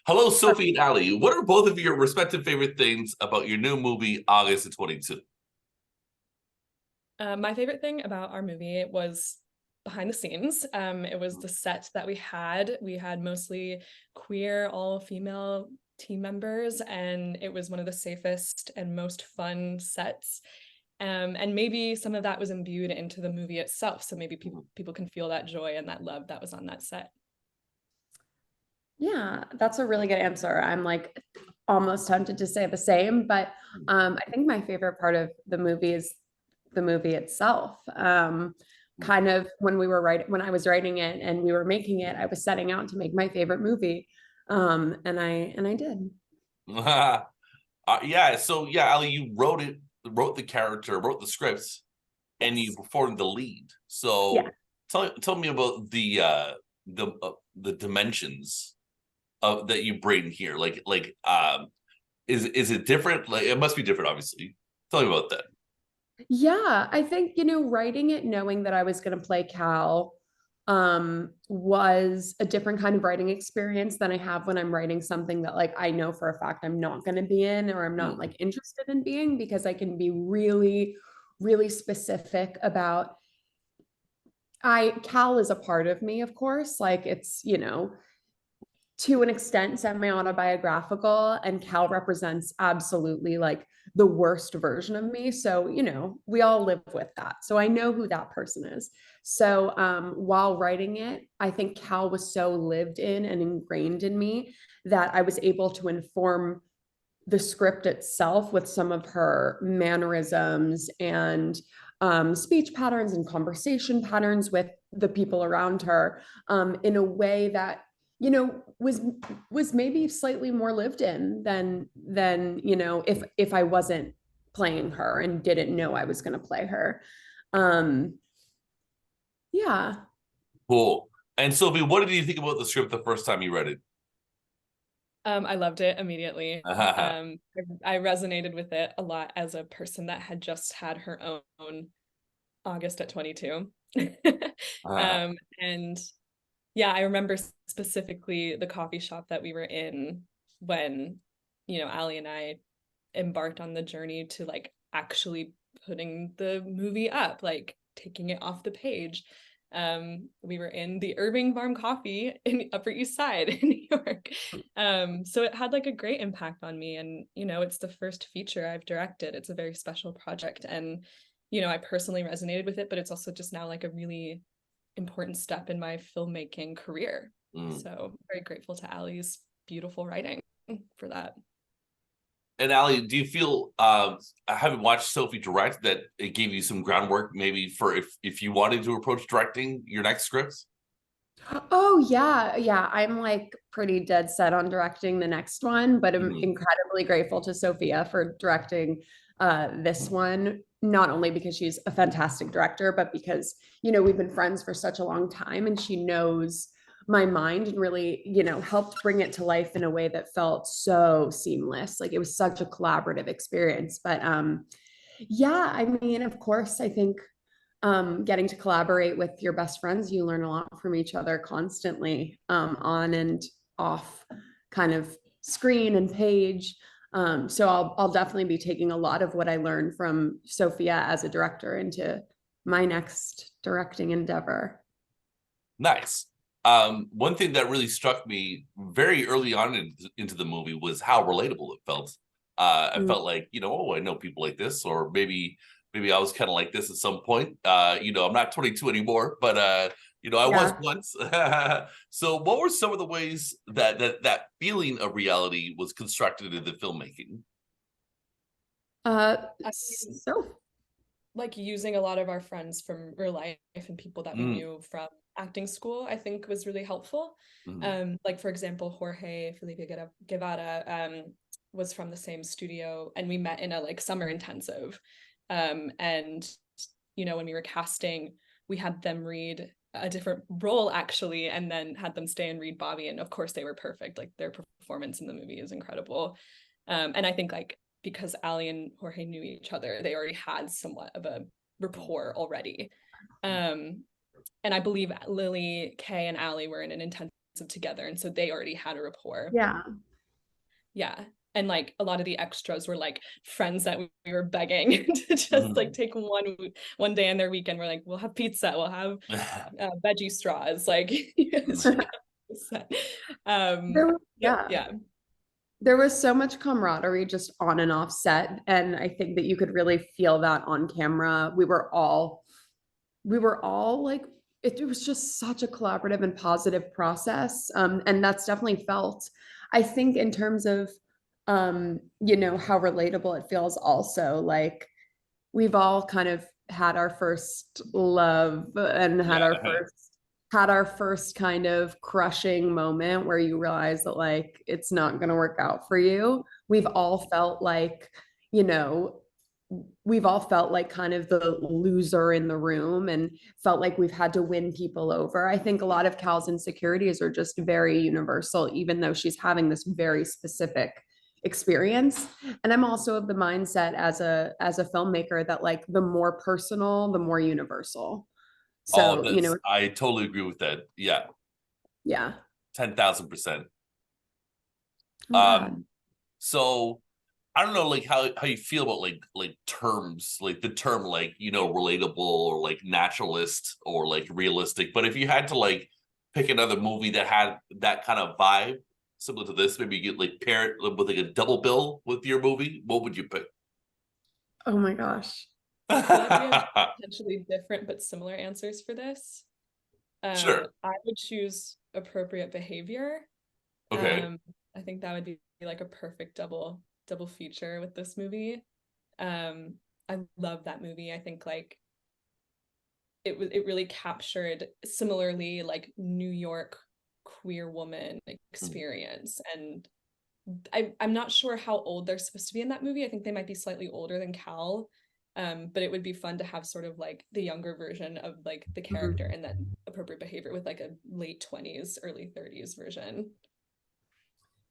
Hello, Sophie and Ali. What are both of your respective favorite things about your new movie, August of 22? My favorite thing about our movie was behind the scenes. It was the set that we had. We had mostly queer, all female team members, and it was one of the safest and most fun sets. And maybe some of that was imbued into the movie itself. So maybe people can feel that joy and that love that was on that set. Yeah, that's a really good answer. I'm like almost tempted to say the same, but I think my favorite part of the movie is the movie itself. Kind of when I was writing it and we were making it, I was setting out to make my favorite movie, and I did. Yeah, so yeah, Ali, you wrote the character, wrote the scripts, and you Yes. performed the lead. Yeah. So tell me about the dimensions of that you bring here. Is it different? Like it must be different, obviously. Tell me about that. Yeah, I think, writing it knowing that I was going to play Cal was a different kind of writing experience than I have when I'm writing something that like I know for a fact I'm not going to be in or I'm not Mm, like interested in being because I can be really, really specific about I Cal is a part of me, of course. Like it's, to an extent semi-autobiographical, and Cal represents absolutely like the worst version of me. So we all live with that, so I know who that person is. So while writing it, I think Cal was so lived in and ingrained in me that I was able to inform the script itself with some of her mannerisms and speech patterns and conversation patterns with the people around her, in a way that was maybe slightly more lived in than if I wasn't playing her and didn't know I was going to play her. um yeah. cool. And Sophie, what did you think about the script the first time you read it? I loved it immediately. I resonated with it a lot as a person that had just had her own August at 22. And yeah, I remember specifically the coffee shop that we were in when, Ali and I embarked on the journey to like actually putting the movie up, like taking it off the page. We were in the Irving Farm Coffee in Upper East Side in New York. So it had like a great impact on me. And, it's the first feature I've directed. It's a very special project. And, I personally resonated with it, but it's also just now like a really important step in my filmmaking career. Mm. So very grateful to Ali's beautiful writing for that. And Ali, do you feel having watched Sophie direct that it gave you some groundwork maybe for if you wanted to approach directing your next scripts? Oh yeah, I'm like pretty dead set on directing the next one, but I'm Mhm. incredibly grateful to Sophia for directing this one, not only because she's a fantastic director, but because, we've been friends for such a long time and she knows my mind and really, helped bring it to life in a way that felt so seamless. Like it was such a collaborative experience. But yeah, I mean, of course, I think getting to collaborate with your best friends, you learn a lot from each other constantly, on and off kind of screen and page. So I'll definitely be taking a lot of what I learned from Sophia as a director into my next directing endeavor. Nice. One thing that really struck me very early on into the movie was how relatable it felt. I Mm, felt like, oh, I know people like this, or maybe I was kind of like this at some point. I'm not 22 anymore, but I was yeah. once. So what were some of the ways that feeling of reality was constructed in the filmmaking? Uh, I mean, so like using a lot of our friends from real life and people that we Mm, knew from acting school, I think was really helpful. mm, Like for example, Jorge Felipe Guevara was from the same studio and we met in a like summer intensive. And when we were casting, we had them read a different role actually, and then had them stay and read Bobby. And of course they were perfect. Like their performance in the movie is incredible. And I think like because Ali and Jorge knew each other, they already had somewhat of a rapport already. And I believe Lily, Kay, and Ali were in an intensive together, and so they already had a rapport. Yeah. Yeah. And like a lot of the extras were like friends that we were begging to just like take one day in their weekend. We're like, we'll have pizza, we'll have veggie straws, like Yeah. There was so much camaraderie just on and off set, and I think that you could really feel that on camera. We were all like, it was just such a collaborative and positive process, and that's definitely felt. I think in terms of how relatable it feels, also like we've all kind of had our first love and had our first kind of crushing moment where you realize that like it's not going to work out for you. We've all felt like, kind of the loser in the room and felt like we've had to win people over. I think a lot of Cal's insecurities are just very universal, even though she's having this very specific experience. And I'm also of the mindset as a filmmaker that like the more personal, the more universal. So, I totally agree with that. Yeah. Yeah. 10,000%. Yeah. So I don't know, like how you feel about like terms, like the term, like, relatable or like naturalist or like realistic. But if you had to like pick another movie that had that kind of vibe similar to this, maybe you get like pair it with like a double bill with your movie, what would you pick? Oh my gosh. Potentially different but similar answers for this. Sure. I would choose Appropriate Behavior. Okay. I think that would be like a perfect double feature with this movie. I love that movie. I think like it really captured similarly like New York queer woman experience. And I'm not sure how old they're supposed to be in that movie. I think they might be slightly older than Cal. But it would be fun to have sort of like the younger version of like the character and then Appropriate Behavior with like a late 20s, early 30s version.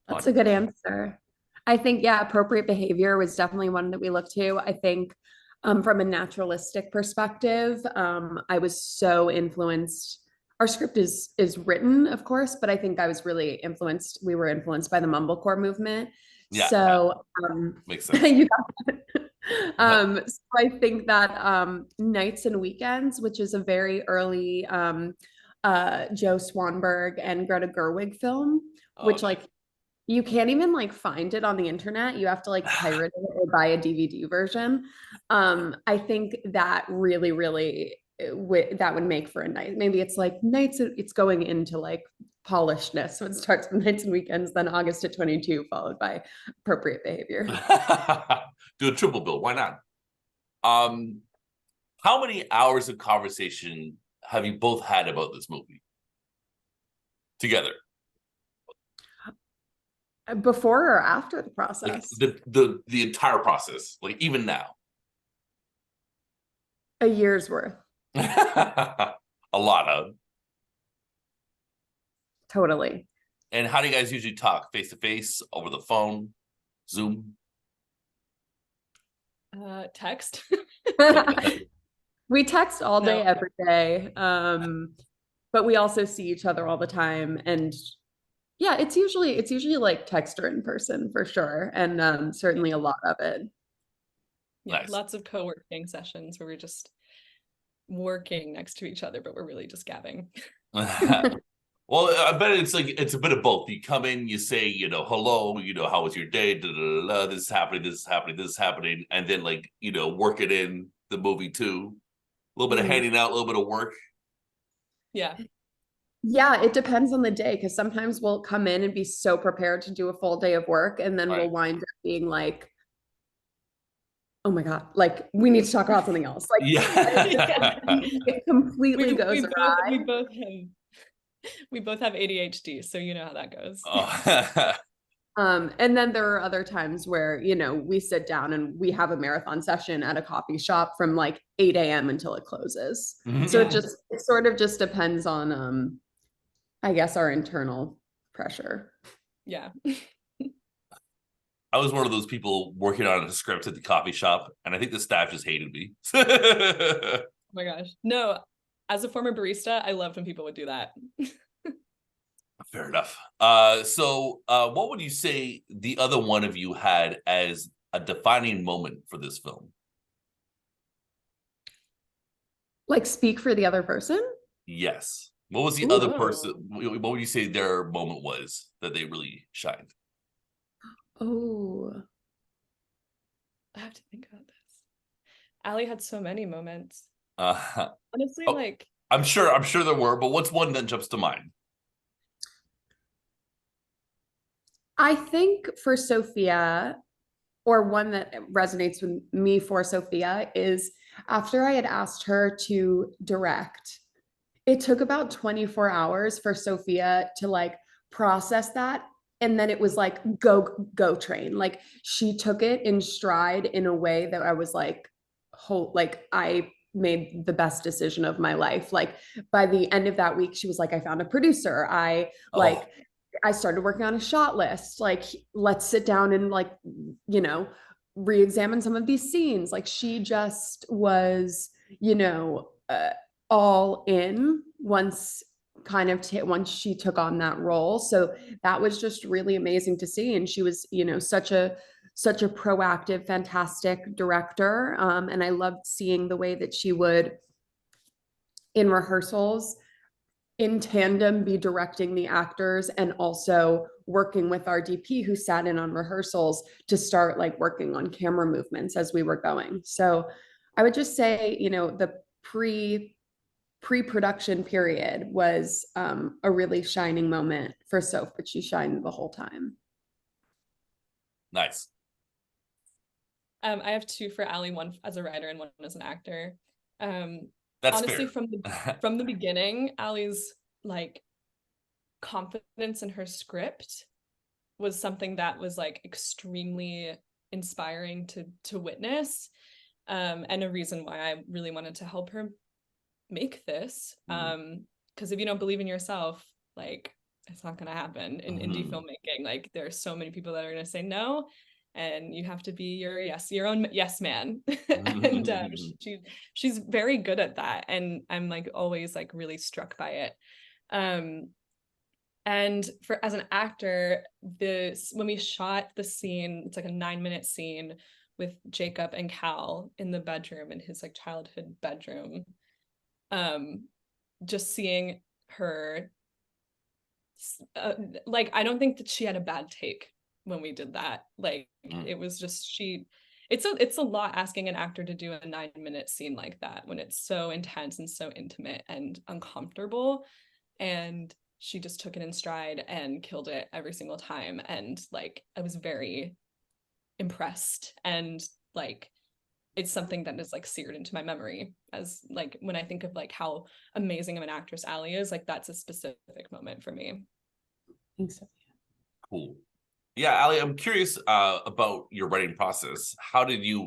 That's a good answer. I think, yeah, Appropriate Behavior was definitely one that we looked to. I think from a naturalistic perspective, I was so influenced. Our script is written, of course, but I think I was really influenced. We were influenced by the mumblecore movement. Yeah. So makes sense. you got it. So I think that Nights and Weekends, which is a very early Joe Swanberg and Greta Gerwig film, which like you can't even like find it on the internet. You have to like pirate it or buy a DVD version. I think that really, really that would make for a night. Maybe it's like nights. It's going into like polishedness. So it starts with Nights and Weekends, then August at 22, followed by Appropriate Behavior. Do a triple bill. Why not? How many hours of conversation have you both had about this movie together? Before or after the process? Like the entire process, like even now. A year's worth. A lot of. Totally. And how do you guys usually talk? Face to face, over the phone, Zoom? Text. We text all day, every day. But we also see each other all the time. And yeah, it's usually like text or in person for sure. And certainly a lot of it. Yeah, Nice. Lots of co-working sessions where we're just working next to each other, but we're really just gabbing. Well, I bet it's a bit of both. You come in, you say, hello, how was your day? Da, da, da, da, this is happening, this is happening, this is happening, and then work it in the movie too. A little bit of handing out, a little bit of work. Yeah. Yeah, it depends on the day because sometimes we'll come in and be so prepared to do a full day of work, and then we'll wind up being like, oh my God, like we need to talk about something else. Like it completely goes awry. We both have ADHD, so you know how that goes. And then there are other times where, we sit down and we have a marathon session at a coffee shop from like 8 a.m. until it closes. So it sort of just depends on, I guess, our internal pressure. Yeah. I was one of those people working on a script at the coffee shop, and I think the staff just hated me. Oh my gosh. No, as a former barista, I loved when people would do that. Fair enough. So what would you say the other one of you had as a defining moment for this film? Like speak for the other person? Yes. What was the Ooh. other person? What would you say their moment was that they really shined? Oh, I have to think about this. Allie had so many moments. Uh, Honestly, oh, like I'm sure there were, but what's one that jumps to mind? I think for Sophia, or one that resonates with me for Sophia, is after I had asked her to direct, it took about 24 hours for Sophia to like process that. And then it was like, go train. Like she took it in stride in a way that I was like, like I made the best decision of my life. Like by the end of that week, she was like, I found a producer. Oh, I started working on a shot list. Like, let's sit down and like, you know, re-examine some of these scenes. Like she just was, you know, all in once she took on that role. So that was just really amazing to see. And she was, you know, such a proactive, fantastic director. And I loved seeing the way that she would in rehearsals in tandem be directing the actors and also working with our DP who sat in on rehearsals to start like working on camera movements as we were going. So I would just say, you know, the pre-production period was a really shining moment for Soph, but she shined the whole time. nice. I have two for Allie, one as a writer and one as an actor. Um, That's honestly, fair. from the beginning, Allie's like confidence in her script was something that was like extremely inspiring to witness. And a reason why I really wanted to help her make this. Because if you don't believe in yourself, like it's not gonna happen in indie filmmaking. Like there are so many people that are gonna say no, and you have to be your own yes man. And she's very good at that, and I'm like always like really struck by it. And for as an actor, this when we shot the scene, it's like a 9-minute scene with Jacob and Cal in the bedroom, in his like childhood bedroom. Just seeing her, like I don't think that she had a bad take when we did that. Like it was just it's a lot asking an actor to do a 9-minute scene like that when it's so intense and so intimate and uncomfortable. And she just took it in stride and killed it every single time. And like I was very impressed, and like it's something that is like seared into my memory as like when I think of like how amazing of an actress Allie is, like that's a specific moment for me. Thanks, Sophia. Cool. Yeah, Ali, I'm curious about your writing process. How did you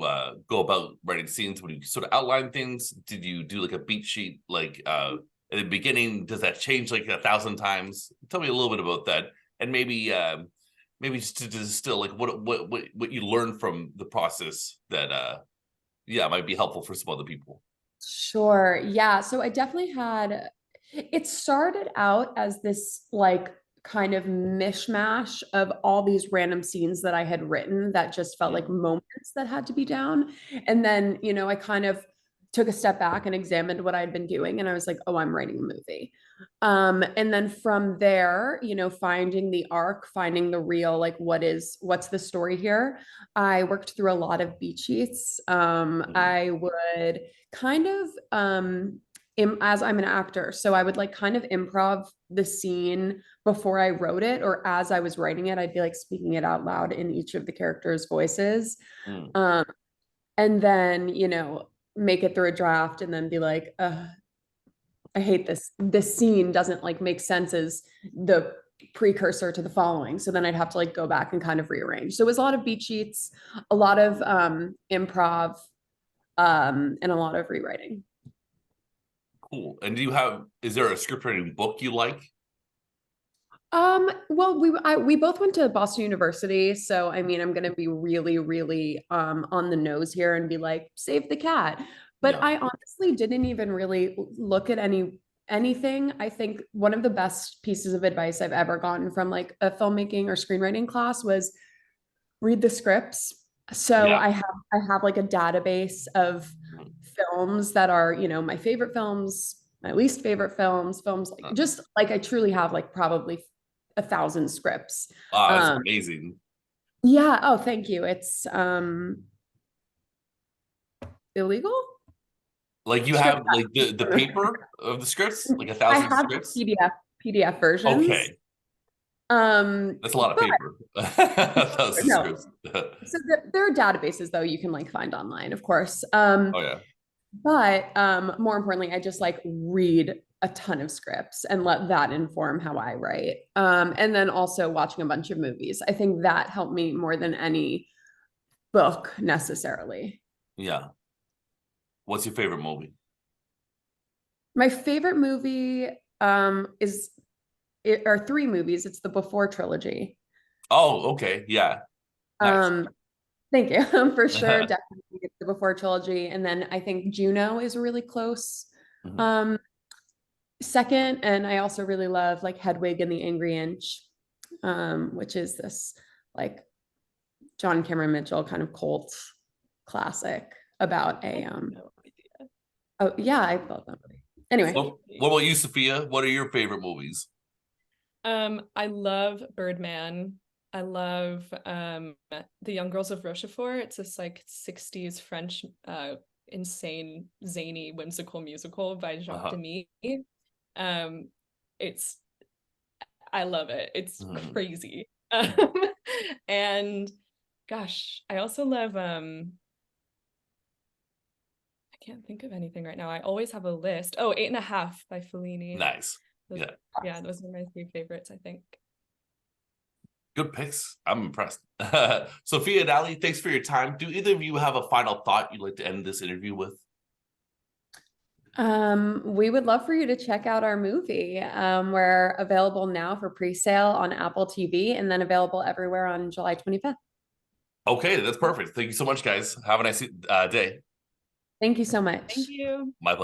go about writing scenes? Would you sort of outline things? Did you do like a beat sheet like at the beginning? Does that change like 1,000 times? Tell me a little bit about that, and maybe just to distill like what you learned from the process that yeah might be helpful for some other people. Sure. Yeah. So I definitely had, it started out as this like kind of mishmash of all these random scenes that I had written that just felt like moments that had to be down. And then, you know, I kind of took a step back and examined what I'd been doing. And I was like, oh, I'm writing a movie. And then from there, you know, finding the arc, finding the real, like, what's the story here? I worked through a lot of beat sheets. I would kind of, as I'm an actor, so I would like kind of improv the scene before I wrote it, or as I was writing it, I'd be like speaking it out loud in each of the characters' voices. Um, and then, you know, make it through a draft and then be like, I hate this. This scene doesn't like make sense as the precursor to the following. So then I'd have to like go back and kind of rearrange. So it was a lot of beat sheets, a lot of improv, and a lot of rewriting. Cool. And is there a script writing book you like? Well, we both went to Boston University, so I mean, I'm gonna be really, really on the nose here and be like, save the cat. But Yeah. I honestly didn't even really look at any anything, I think one of the best pieces of advice I've ever gotten from like a filmmaking or screenwriting class was read the scripts. So Yeah. I have like a database of films that are, you know, my favorite films, my least favorite films, films like just like I truly have like probably 1,000 scripts. That's Um, amazing. yeah, oh, thank you. It's illegal? Like you Sure. have like the paper of the scripts, like a I thousand have scripts. PDF versions. Okay, that's a lot of But paper. A thousand no. scripts. So there are databases though you can like find online, of course. Oh yeah. But more importantly, I just like read a ton of scripts and let that inform how I write. And then also watching a bunch of movies. I think that helped me more than any book necessarily. Yeah. What's your favorite movie? My favorite movie is it are three movies. It's the Before trilogy. Oh, okay. Yeah. Nice. Um, thank you. For sure, definitely it's the Before trilogy. And then I think Juno is really close. Mhm. Um, second, and I also really love like Hedwig and the Angry Inch, which is this like John Cameron Mitchell kind of cult classic about a No idea. oh yeah, I love that movie. Anyway, So, what about you, Sophia? What are your favorite movies? I love Birdman. I love The Young Girls of Rochefort. It's this like 60s French insane, zany, whimsical musical by Jacques Uh-huh. Demy. Um, it's I love it. It's Mhm. crazy. And gosh, I also love I can't think of anything right now. I always have a list. Oh, 8 and a Half by Fellini. Nice. Those, Yeah. yeah, those are my three favorites, I think. Good picks. I'm impressed. Sophia and Ali, thanks for your time. Do either of you have a final thought you'd like to end this interview with? we would love for you to check out our movie. We're available now for pre-sale on Apple TV and then available everywhere on July 25th. Okay, that's perfect. Thank you so much, guys. Have a nice day. Thank you so Thank much. you. My pleasure.